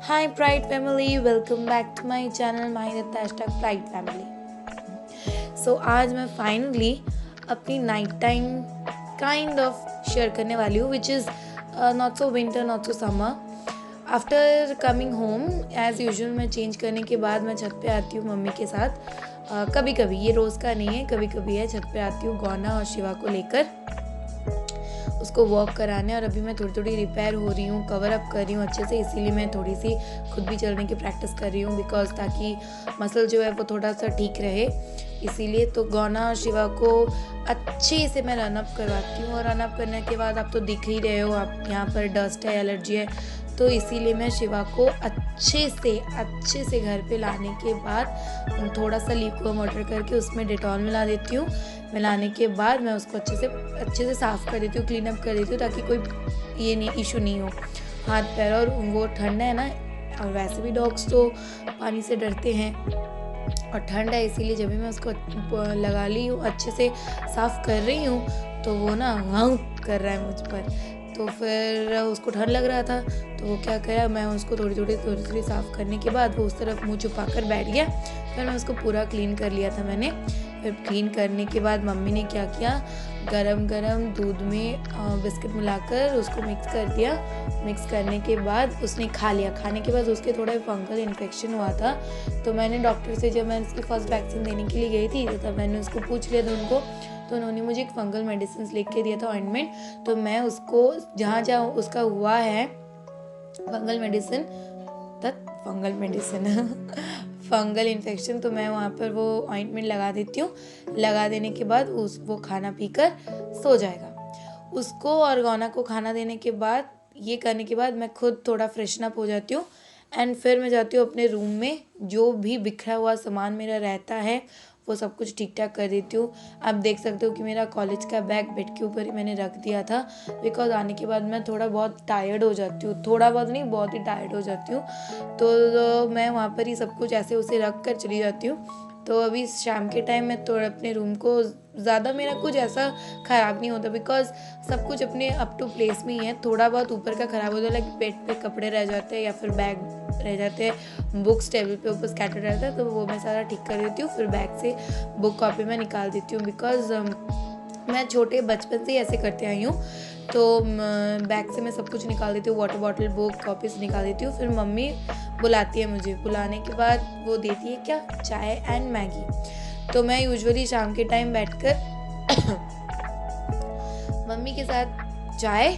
Hi Pride family, welcome back to my channel my Pride family. आज मैं finally अपनी night time kind of share करने वाली हूँ which is not so winter not so summer. After coming home as usual मैं change करने के बाद मैं छत पे आती हूँ मम्मी के साथ. कभी कभी, ये रोज़ का नहीं है, कभी कभी है. छत पे आती हूँ गौना और शिवा को लेकर उसको वॉक कराने. और अभी मैं थोड़ी थोड़ी रिपेयर हो रही हूँ, कवर अप कर रही हूँ अच्छे से, इसीलिए मैं थोड़ी सी खुद भी चलने की प्रैक्टिस कर रही हूँ बिकॉज ताकि मसल जो है वो थोड़ा सा ठीक रहे. इसीलिए तो गौना और शिवा को अच्छे से मैं रनअप करवाती हूँ. और रनअप करने के बाद आप तो दिख ही रहे हो, आप यहाँ पर डस्ट है, एलर्जी है, तो इसीलिए मैं शिवा को अच्छे से घर पे लाने के बाद थोड़ा सा ल्यूकवार्म वाटर करके उसमें डेटॉल मिला देती हूँ. मिलाने के बाद मैं उसको अच्छे से साफ़ कर देती हूँ, क्लीन अप कर देती हूँ ताकि कोई ये नहीं इशू नहीं हो हाथ पैर. और वो ठंड है ना, और वैसे भी डॉग्स तो पानी से डरते हैं और ठंड है, इसीलिए जब भी मैं उसको लगा ली हूँ, अच्छे से साफ़ कर रही हूँ तो वो ना वाउ कर रहा है मुझ पर. तो फिर उसको ठंड लग रहा था तो वो क्या करा, मैं उसको थोड़ी थोड़ी साफ़ करने के बाद वो उस तरफ मुँह छुपा कर बैठ गया. फिर मैं उसको पूरा क्लीन कर लिया था मैंने. फिर क्लीन करने के बाद मम्मी ने क्या किया, गरम दूध में बिस्किट मिलाकर उसको मिक्स कर दिया. मिक्स करने के बाद उसने खा लिया. खाने के बाद उसके थोड़ा फंगल इन्फेक्शन हुआ था, तो मैंने डॉक्टर से, जब मैं इसकी फर्स्ट वैक्सीन देने के लिए गई थी तो तब मैंने उसको पूछ लिया था उनको, तो उन्होंने मुझे एक फंगल मेडिसिन लिख के दिया था, ऑइंटमेंट. तो मैं उसको जहाँ उसका हुआ है फंगल इन्फेक्शन, तो मैं वहाँ पर वो ऑइंटमेंट लगा देती हूँ. लगा देने के बाद वो खाना पीकर सो जाएगा. उसको और गौना को खाना देने के बाद, ये करने के बाद मैं खुद थोड़ा फ्रेशन अप हो जाती हूँ. एंड फिर मैं जाती हूँ अपने रूम में, जो भी बिखरा हुआ सामान मेरा रहता है वो सब कुछ ठीक ठाक कर देती हूँ. आप देख सकते हो कि मेरा कॉलेज का बैग बेड के ऊपर ही मैंने रख दिया था बिकॉज आने के बाद मैं थोड़ा बहुत टायर्ड हो जाती हूँ, थोड़ा बहुत नहीं, बहुत ही टायर्ड हो जाती हूँ. तो मैं वहाँ पर ही सब कुछ ऐसे उसे रख कर चली जाती हूँ. तो अभी शाम के टाइम में तो अपने रूम को ज़्यादा मेरा कुछ ऐसा ख़राब नहीं होता बिकॉज सब कुछ अपने अप टू प्लेस में ही है. थोड़ा बहुत ऊपर का ख़राब होता है, लाइक बेड पे कपड़े रह जाते हैं या फिर बैग रह जाते हैं, बुक्स टेबल पे ऊपर स्कैटर रहता है, तो वो मैं सारा ठीक कर देती हूँ. फिर बैग से बुक कॉपी में निकाल देती हूँ बिकॉज मैं छोटे बचपन से ही ऐसे करते आई हूँ. तो बैग से मैं सब कुछ निकाल देती हूँ, वाटर बॉटल, बुक, कॉपीज निकाल देती हूँ. फिर मम्मी बुलाती है मुझे, बुलाने के बाद वो देती है क्या, चाय एंड मैगी. तो मैं यूजुअली शाम के टाइम बैठकर मम्मी के साथ चाय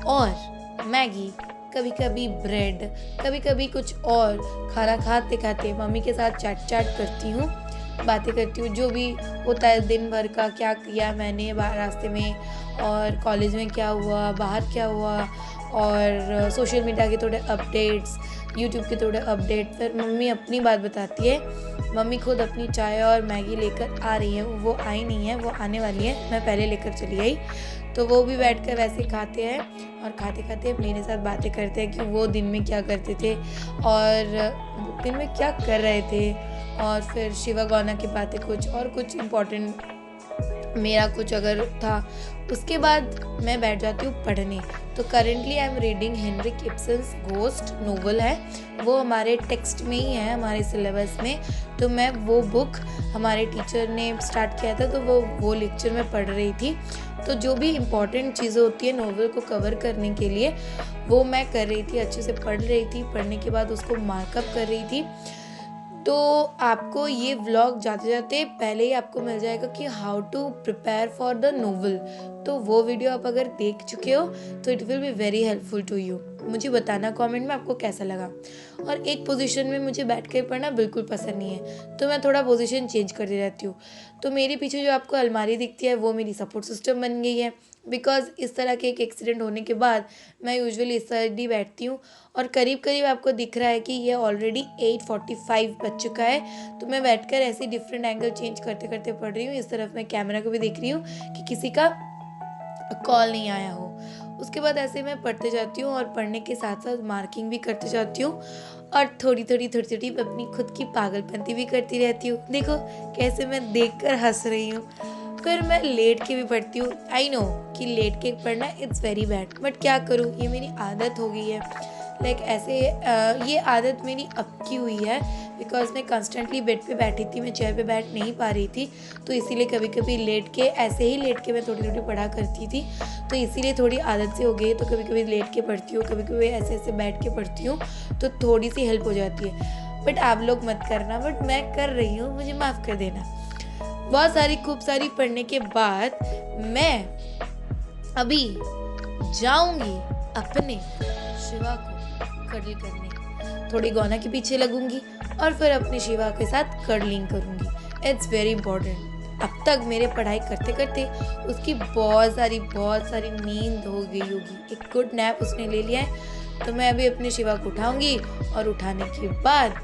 और मैगी, कभी कभी ब्रेड, कभी कभी कुछ और खाना खाते खाते मम्मी के साथ चैट करती हूँ, बातें करती हूँ. जो भी होता है दिन भर का, क्या किया मैंने रास्ते में, और कॉलेज में क्या हुआ, बाहर क्या हुआ, और सोशल मीडिया के थोड़े अपडेट्स, यूट्यूब के थोड़े अपडेट. फिर मम्मी अपनी बात बताती है. मम्मी खुद अपनी चाय और मैगी लेकर आ रही है, वो आई नहीं है, वो आने वाली है, मैं पहले लेकर चली आई. तो वो भी बैठकर वैसे खाते हैं और खाते खाते मेरे साथ बातें करते हैं कि वो दिन में क्या करते थे और दिन में क्या कर रहे थे. और फिर शिवा गौना की बातें कुछ और कुछ इम्पोर्टेंट मेरा कुछ अगर था. उसके बाद मैं बैठ जाती हूँ पढ़ने. तो currently I am reading Henrik Ibsen's ghost novel है, वो हमारे टेक्स्ट में ही है, हमारे सिलेबस में. तो मैं वो बुक, हमारे टीचर ने स्टार्ट किया था तो वो लेक्चर में पढ़ रही थी. तो जो भी इम्पॉर्टेंट चीज़ें होती है नोवेल को कवर करने के लिए, वो मैं कर रही थी, अच्छे से पढ़ रही थी. पढ़ने के बाद उसको मार्कअप कर रही थी. तो आपको ये व्लॉग जाते जाते पहले ही आपको मिल जाएगा कि how to prepare for the novel. तो वो वीडियो आप अगर देख चुके हो तो it will be very helpful to you. मुझे बताना कमेंट में आपको कैसा लगा. और एक पोजीशन में मुझे बैठ कर पढ़ना बिल्कुल पसंद नहीं है, तो मैं थोड़ा पोजीशन चेंज करती रहती हूँ. तो मेरे पीछे जो आपको अलमारी दिखती है वो मेरी सपोर्ट सिस्टम बन गई है बिकॉज इस तरह के एक एक्सीडेंट होने के बाद मैं यूजुअली इस साइड ही बैठती हूँ. और करीब आपको दिख रहा है कि ये ऑलरेडी 8:45 बज चुका है. तो मैं बैठकर ऐसे डिफरेंट एंगल चेंज करते करते पढ़ रही हूँ. इस तरफ मैं कैमरा को भी देख रही हूँ कि किसी का कॉल नहीं आया हो. उसके बाद ऐसे मैं पढ़ते जाती हूँ और पढ़ने के साथ साथ मार्किंग भी करते जाती हूँ और थोड़ी अपनी खुद की पागलपंती भी करती रहती हूँ. देखो कैसे मैं देखकर हंस रही हूँ. फिर मैं लेट के भी पढ़ती हूँ. आई नो कि लेट के पढ़ना इट्स वेरी बैड, बट क्या करूँ, ये मेरी आदत हो गई है. लाइक ऐसे ये आदत मेरी अब की हुई है, बिकॉज मैं कंस्टेंटली बेड पे बैठी थी, मैं चेयर पे बैठ नहीं पा रही थी, तो इसीलिए कभी कभी लेट के, ऐसे ही लेट के मैं थोड़ी थोड़ी पढ़ा करती थी, तो इसीलिए थोड़ी आदत से हो गई। तो कभी कभी लेट के पढ़ती हूँ, कभी कभी ऐसे ऐसे बैठ के पढ़ती हूँ, तो थोड़ी सी हेल्प हो जाती है। बट आप लोग मत करना, बट मैं कर रही हूँ, मुझे माफ़ कर देना। बहुत सारी खूब सारी पढ़ने के बाद मैं अभी जाऊंगी अपने शिवा को कर्ल करने, थोड़ी गौना के पीछे लगूंगी और फिर अपने शिवा के साथ कर्लिंग करूंगी। It's very important. अब तक मेरे पढ़ाई करते करते उसकी बहुत सारी नींद हो गई होगी, एक गुड नैप उसने ले लिया है। तो मैं अभी अपने शिवा को उठाऊंगी और उठाने के बाद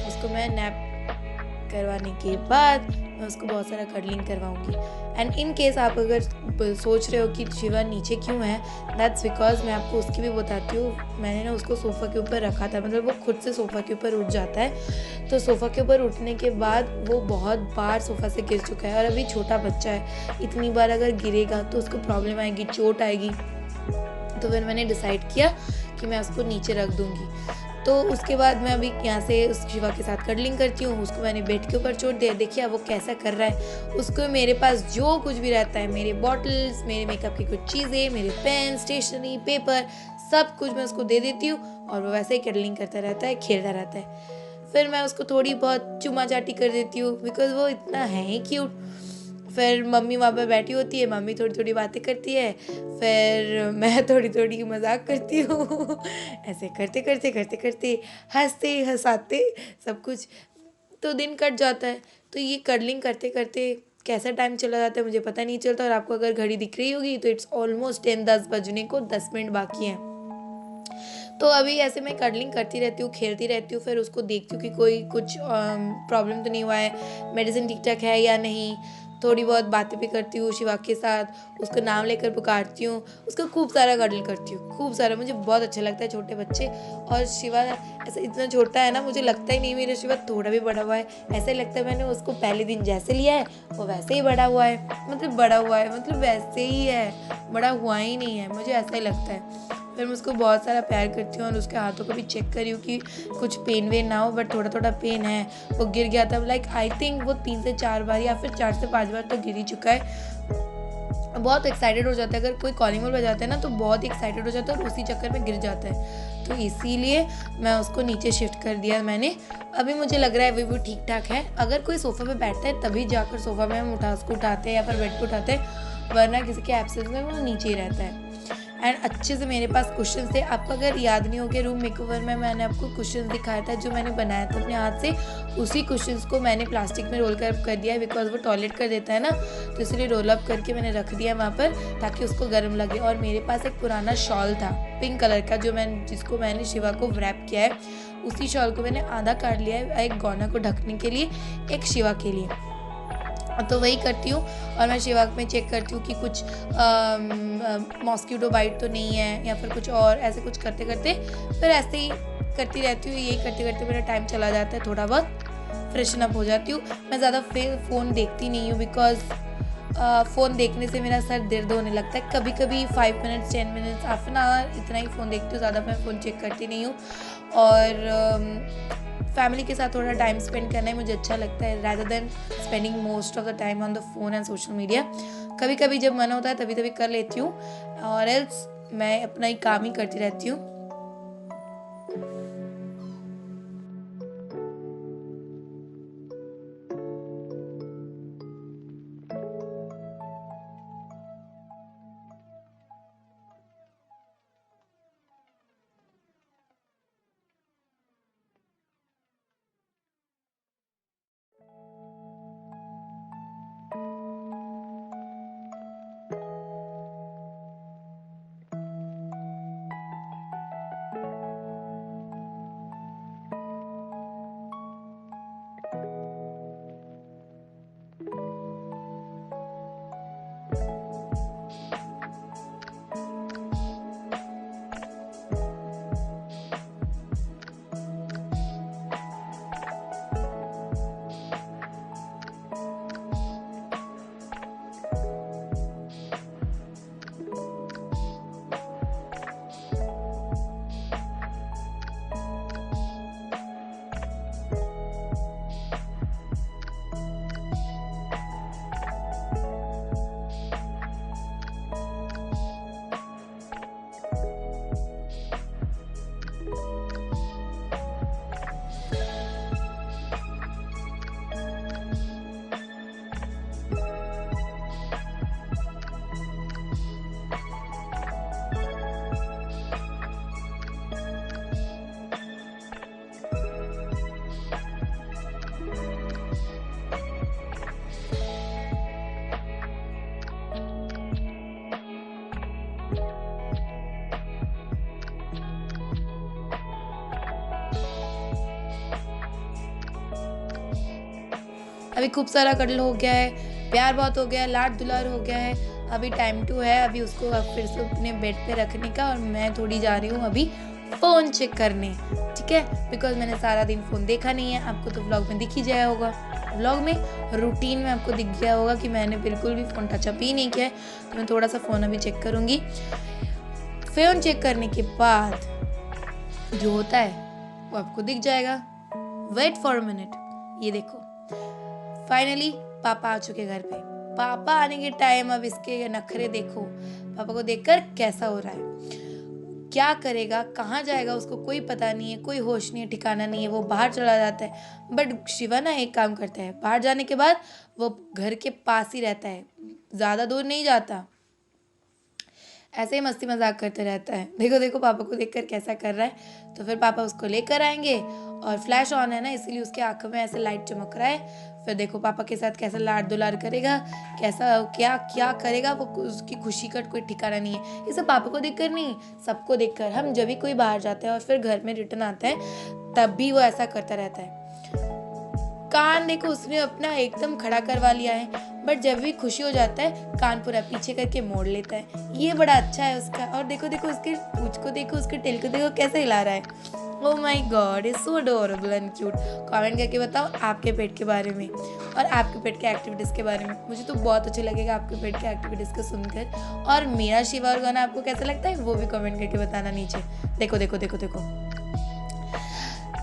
उसको मैं नैप करवाने के बाद मैं उसको बहुत सारा कर्लिंग करवाऊंगी। एंड इन केस आप अगर सोच रहे हो कि शिवा नीचे क्यों है, दैट्स बिकॉज मैं आपको उसकी भी बताती हूँ। मैंने ना उसको सोफ़ा के ऊपर रखा था, मतलब वो खुद से सोफ़ा के ऊपर उठ जाता है, तो सोफ़ा के ऊपर उठने के बाद वो बहुत बार सोफ़ा से गिर चुका है, और अभी छोटा बच्चा है, इतनी बार अगर गिरेगा तो उसको प्रॉब्लम आएगी, चोट आएगी। तो फिर मैंने डिसाइड किया कि मैं उसको नीचे रख दूँगी। तो उसके बाद मैं अभी यहाँ से उस शिवा के साथ कर्लिंग करती हूँ। उसको मैंने बेड के ऊपर छोड़ दिया, देखिए अब वो कैसा कर रहा है। उसको मेरे पास जो कुछ भी रहता है, मेरे बॉटल्स, मेरे मेकअप की कुछ चीज़ें, मेरे पेन, स्टेशनरी, पेपर, सब कुछ मैं उसको दे देती हूँ और वो वैसे ही कर्लिंग करता रहता है, खेलता रहता है। फिर मैं उसको थोड़ी बहुत चुमा चाटी कर देती हूँ, बिकॉज वो इतना है ही क्यूट। फिर मम्मी वहाँ पर बैठी होती है, मम्मी थोड़ी थोड़ी बातें करती है, फिर मैं थोड़ी थोड़ी मजाक करती हूँ ऐसे करते करते करते करते हंसते हंसाते सब कुछ तो दिन कट जाता है। तो ये कर्लिंग करते करते कैसा टाइम चला जाता है मुझे पता नहीं चलता। और आपको अगर घड़ी दिख रही होगी तो इट्स ऑलमोस्ट 10-10 बजने को 10 मिनट बाकी हैं। तो अभी ऐसे मैं कर्लिंग करती रहती हूँ, खेलती रहती हूँ, फिर उसको देखती हूँ कि कोई कुछ प्रॉब्लम तो नहीं हुआ है, मेडिसिन ठीक ठाक है या नहीं। थोड़ी बहुत बातें भी करती हूँ शिवा के साथ, उसका नाम लेकर पुकारती हूँ, उसका खूब सारा कर्ल करती हूँ, खूब सारा। मुझे बहुत अच्छा लगता है छोटे बच्चे। और शिवा ऐसा इतना छोटा है ना, मुझे लगता ही नहीं मेरा शिवा थोड़ा भी बड़ा हुआ है। ऐसा ही लगता है मैंने उसको पहले दिन जैसे लिया है वो वैसे ही बड़ा हुआ है, मतलब बड़ा हुआ है मतलब वैसे ही है, बड़ा हुआ ही नहीं है, मुझे ऐसा ही लगता है। फिर मैं उसको बहुत सारा प्यार करती हूँ और उसके हाथों को भी चेक करी हूँ कि कुछ पेन वेन ना हो, बट थोड़ा थोड़ा पेन है। वो गिर गया था, लाइक आई थिंक वो 3 से 4 बार या फिर 4 से 5 बार तो गिर ही चुका है। बहुत एक्साइटेड हो जाता है, अगर कोई कॉलिंग बेल बजाता है ना तो बहुत ही एक्साइटेड हो जाता है और उसी चक्कर में गिर जाता है। तो इसीलिए मैं उसको नीचे शिफ्ट कर दिया मैंने। अभी मुझे लग रहा है वो भी ठीक ठाक है। अगर कोई सोफ़ा पे बैठता है तभी जाकर सोफ़ा में हम उसको उठाते हैं या फिर बेड पे उठाते हैं, वरना किसी के एब्सेंस में वो नीचे ही रहता है। एंड अच्छे से मेरे पास क्वेश्चन थे। आपको अगर याद नहीं हो गया, रूम मेकओवर में मैंने आपको क्वेश्चन दिखाया था जो मैंने बनाया था अपने हाथ से, उसी क्वेश्चन को मैंने प्लास्टिक में रोल कर दिया है, बिकॉज वो टॉयलेट कर देता है ना, तो इसलिए रोल अप करके मैंने रख दिया वहाँ पर ताकि उसको गर्म लगे। और मेरे पास एक पुराना शॉल था पिंक कलर का जिसको मैंने शिवा को रैप किया है, उसी शॉल को मैंने आधा काट लिया है, एक गौना को ढकने के लिए, एक शिवा के लिए। तो वही करती हूँ। और मैं शिवा में चेक करती हूँ कि कुछ मॉस्किटो बाइट तो नहीं है या फिर कुछ और, ऐसे कुछ करते करते फिर ऐसे ही करती रहती हूँ। यही करते करते मेरा टाइम चला जाता है, थोड़ा बहुत फ्रेशन अप हो जाती हूँ। मैं ज़्यादा फ़ोन देखती नहीं हूँ, बिकॉज फ़ोन देखने से मेरा सर दर्द होने लगता है। कभी कभी 5 minutes 10 minutes half an hour इतना ही फ़ोन देखती हूँ, ज़्यादा मैं फ़ोन चेक करती नहीं हूँ। और फैमिली के साथ थोड़ा टाइम स्पेंड करना ही मुझे अच्छा लगता है, rather than spending most of the time on the phone and social media. कभी कभी जब मन होता है तभी तभी कर लेती हूँ, और एल्स मैं अपना ही काम ही करती रहती हूँ। अभी खूब सारा कडल हो गया है, प्यार बहुत हो गया है, लाड दुलार हो गया है। अभी टाइम टू है अभी उसको फिर से अपने बेड पे रखने का, और मैं थोड़ी जा रही हूँ अभी फ़ोन चेक करने, ठीक है, बिकॉज मैंने सारा दिन फ़ोन देखा नहीं है। आपको तो व्लॉग में दिख ही जाया होगा, व्लॉग में रूटीन में आपको दिख गया होगा कि मैंने बिल्कुल भी फ़ोन टचअप ही नहीं किया है। तो मैं थोड़ा सा फ़ोन अभी चेक करूँगी। फ़ोन चेक करने के बाद जो होता है वो आपको दिख जाएगा। वेट फॉर अ मिनट, ये देखो फाइनली पापा आ चुके घर पे। पापा आने के टाइम अब इसके नखरे देखो, पापा को देखकर कैसा हो रहा है, क्या करेगा, कहाँ जाएगा उसको कोई पता नहीं है, कोई होश नहीं है, ठिकाना नहीं है। वो बाहर चला जाता है, बट शिवा ना एक काम करता है, बाहर जाने के बाद वो घर के पास ही रहता है, ज़्यादा दूर नहीं जाता, ऐसे ही मस्ती मजाक करते रहता है। देखो देखो पापा को देखकर कैसा कर रहा है। तो फिर पापा उसको लेकर आएंगे, और फ्लैश ऑन है ना इसलिए उसके आंखों में ऐसे लाइट चमक रहा है। फिर देखो पापा के साथ कैसा लाड दुलार करेगा, कैसा क्या क्या करेगा, वो उसकी खुशी का कोई ठिकाना नहीं है। इसे पापा को देखकर नहीं, सबको देखकर। हम जब भी कोई बाहर जाते हैं और फिर घर में रिटर्न आते हैं तब भी वो ऐसा करता रहता है। कान देखो उसने अपना एकदम खड़ा करवा लिया है, बट जब भी खुशी हो जाता है कान पूरा पीछे करके मोड़ लेता है। ये बड़ा अच्छा है उसका। और देखो देखो उसके पूंछ को देखो, उसके टेल को देखो कैसे हिला रहा है। Oh my God, is so adorable and cute. Comment करके बताओ आपके पेट के बारे में और आपके पेट के एक्टिविटीज़ के बारे में। मुझे तो बहुत अच्छा लगेगा आपके पेट के एक्टिविटीज़ को सुनकर। और मेरा शिवा और गाना आपको कैसा लगता है वो भी कमेंट करके बताना नीचे। देखो देखो देखो देखो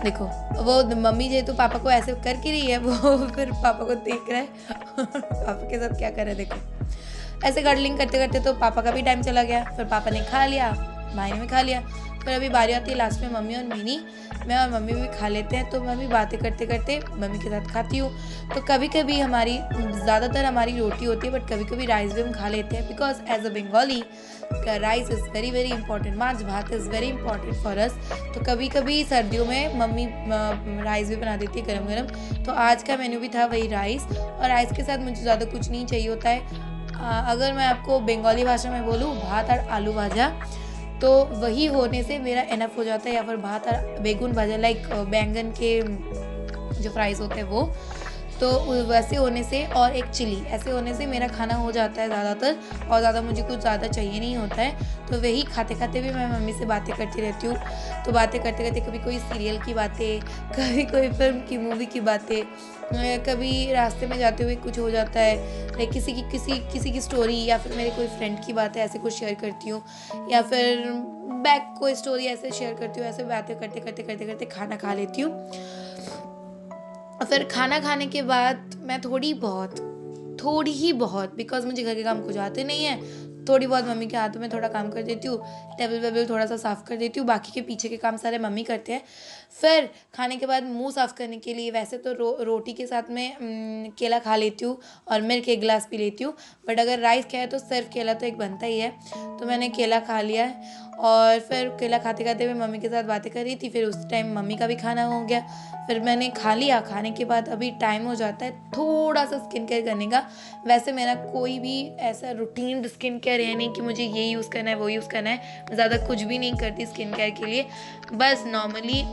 देखो, वो मम्मी जो तो पापा को ऐसे कर के रही है, वो फिर पापा को देख रहा है पापा के साथ क्या कर रहा है देखो। ऐसे गर्डलिंग करते करते तो पापा का भी टाइम चला गया। फिर पापा ने खा लिया, भाई ने भी खा लिया। फिर अभी बारी आती है लास्ट में मम्मी और मिनी, मैं और मम्मी भी खा लेते हैं। तो मम्मी बातें करते करते मम्मी के साथ खाती हूँ। तो कभी कभी हमारी ज़्यादातर हमारी रोटी होती है, बट कभी कभी राइस भी हम खा लेते हैं, because as a Bengali rice is very very important, maach bhaat is very important for us. तो कभी कभी सर्दियों में मम्मी राइस भी बना देती है गरम गरम। तो आज का मेन्यू भी था वही राइस, और राइस के साथ मुझे ज़्यादा कुछ नहीं चाहिए होता है। अगर मैं आपको बंगाली भाषा में बोलूँ भात और आलू भाजा, तो वही होने से मेरा इनफ हो जाता है। या फिर भात और बेगुन भाजा, लाइक बैंगन के जो फ्राइज़ होते हैं वो, तो वैसे होने से, और एक चिली, ऐसे होने से मेरा खाना हो जाता है ज़्यादातर। और ज़्यादा मुझे कुछ ज़्यादा चाहिए नहीं होता है। तो वही खाते खाते भी मैं मम्मी से बातें करती रहती हूँ। तो बातें करते करते कभी कोई सीरियल की बातें, कभी कोई फिल्म की मूवी की बातें, कभी रास्ते में जाते हुए कुछ हो जाता है, लाइक किसी की स्टोरी, या फिर मेरे कोई फ्रेंड की बातें ऐसे कुछ शेयर करती हूँ, या फिर बैक कोई स्टोरी ऐसे शेयर करती हूँ। ऐसे बातें करते करते करते करते खाना खा लेती हूँ। और फिर खाना खाने के बाद मैं थोड़ी ही बहुत, बिकॉज मुझे घर के काम कुछ आते नहीं है, थोड़ी बहुत मम्मी के हाथों में थोड़ा काम कर देती हूँ, टेबल वेबल थोड़ा सा साफ़ कर देती हूँ। बाकी के पीछे के काम सारे मम्मी करते हैं। फिर खाने के बाद मुंह साफ़ करने के लिए वैसे तो रोटी के साथ में केला खा लेती हूँ और मिल्क एक गिलास पी लेती हूँ, बट अगर राइस खाया तो सिर्फ केला तो एक बनता ही है। तो मैंने केला खा लिया है, और फिर केला खाते खाते मैं मम्मी के साथ बातें कर रही थी। फिर उस टाइम मम्मी का भी खाना हो गया, फिर मैंने खा लिया। खाने के बाद अभी टाइम हो जाता है थोड़ा सा स्किन केयर करने का। वैसे मेरा कोई भी ऐसा रूटीन स्किन केयर है नहीं कि मुझे ये यूज़ करना है वो यूज़ करना है। मैं ज़्यादा कुछ भी नहीं करती स्किन केयर के लिए, बस नॉर्मली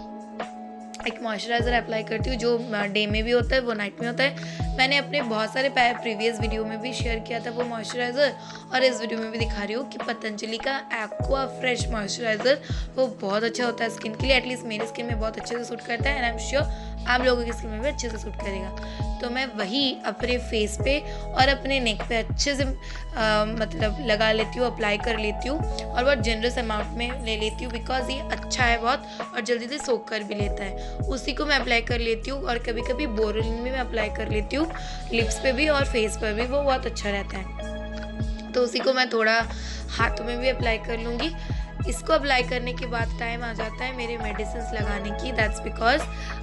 एक मॉइस्चराइज़र अप्लाई करती हूँ, जो डे में भी होता है वो नाइट में होता है। मैंने अपने बहुत सारे प्रीवियस वीडियो में भी शेयर किया था वो मॉइस्चराइज़र, और इस वीडियो में भी दिखा रही हूँ कि पतंजलि का एक्वा फ्रेश मॉइस्चराइज़र वो बहुत अच्छा होता है स्किन के लिए। एटलीस्ट मेरी स्किन में बहुत अच्छे से सूट करता है, एंड आई एम श्योर आप लोगों की स्किन में भी अच्छे से सूट करेगा। तो मैं वही अपने फेस पे और अपने नेक पे अच्छे से मतलब लगा लेती हूँ, अप्लाई कर लेती हूँ, और बहुत जनरस अमाउंट में ले लेती हूँ, बिकॉज ये अच्छा है बहुत, और जल्दी से सोख कर भी लेता है। उसी को मैं अप्लाई कर लेती हूँ, और कभी कभी बोरोलिन में मैं अप्लाई कर लेती हूँ, लिप्स पे भी और फेस पर भी, वो बहुत अच्छा रहता है। तो उसी को मैं थोड़ा हाथों में भी अप्लाई कर लूँगी। इसको अप्लाई करने के बाद टाइम आ जाता है मेरे मेडिसिन लगाने की। दैट्स बिकॉज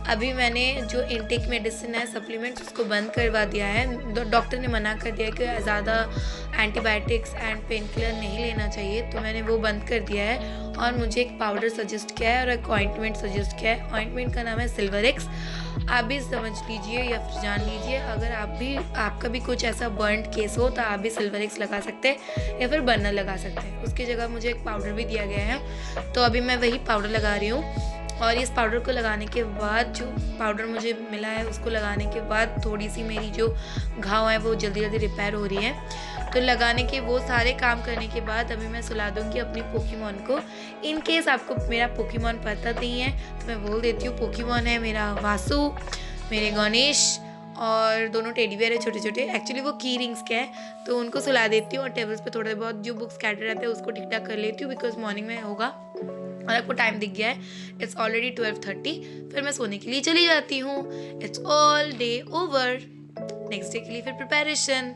अभी मैंने जो इनटेक मेडिसिन है, सप्लीमेंट्स, उसको बंद करवा दिया है। डॉक्टर ने मना कर दिया है कि ज़्यादा एंटीबायोटिक्स एंड पेन किलर नहीं लेना चाहिए, तो मैंने वो बंद कर दिया है। और मुझे एक पाउडर सजेस्ट किया है और एक ऑइंटमेंट सजेस्ट किया है। ऑइंटमेंट का नाम है सिल्वरेक्स। आप भी समझ लीजिए या फिर जान लीजिए, अगर आपका भी कुछ ऐसा बर्न्ड केस हो तो आप भी सिल्वरेक्स लगा सकते हैं, या फिर बर्नर लगा सकते हैं। उसकी जगह मुझे एक पाउडर भी दिया गया है, तो अभी मैं वही पाउडर लगा रही हूँ। और इस पाउडर को लगाने के बाद, जो पाउडर मुझे मिला है उसको लगाने के बाद थोड़ी सी मेरी जो घाव है वो जल्दी जल्दी रिपेयर हो रही है। तो लगाने के वो सारे काम करने के बाद अभी मैं सुला दूँगी अपनी पोकेमॉन को। इन केस आपको मेरा पोकेमॉन पता नहीं है तो मैं बोल देती हूँ, पोकेमॉन है मेरा वासु, मेरे गणेश और दोनों टेडी बियर है छोटे छोटे। एक्चुअली वो की रिंग्स के हैं, तो उनको सुला देती हूँ और टेबल्स पे थोड़े बहुत जो बुक्स स्कैटर रहते हैं उसको ठीक ठाक कर लेती हूँ, बिकॉज मॉर्निंग में होगा। और आपको टाइम दिख गया है, इट्स ऑलरेडी 12:30। फिर मैं सोने के लिए चली जाती हूँ। It's all day over. Next day के लिए फिर प्रिपरेशन।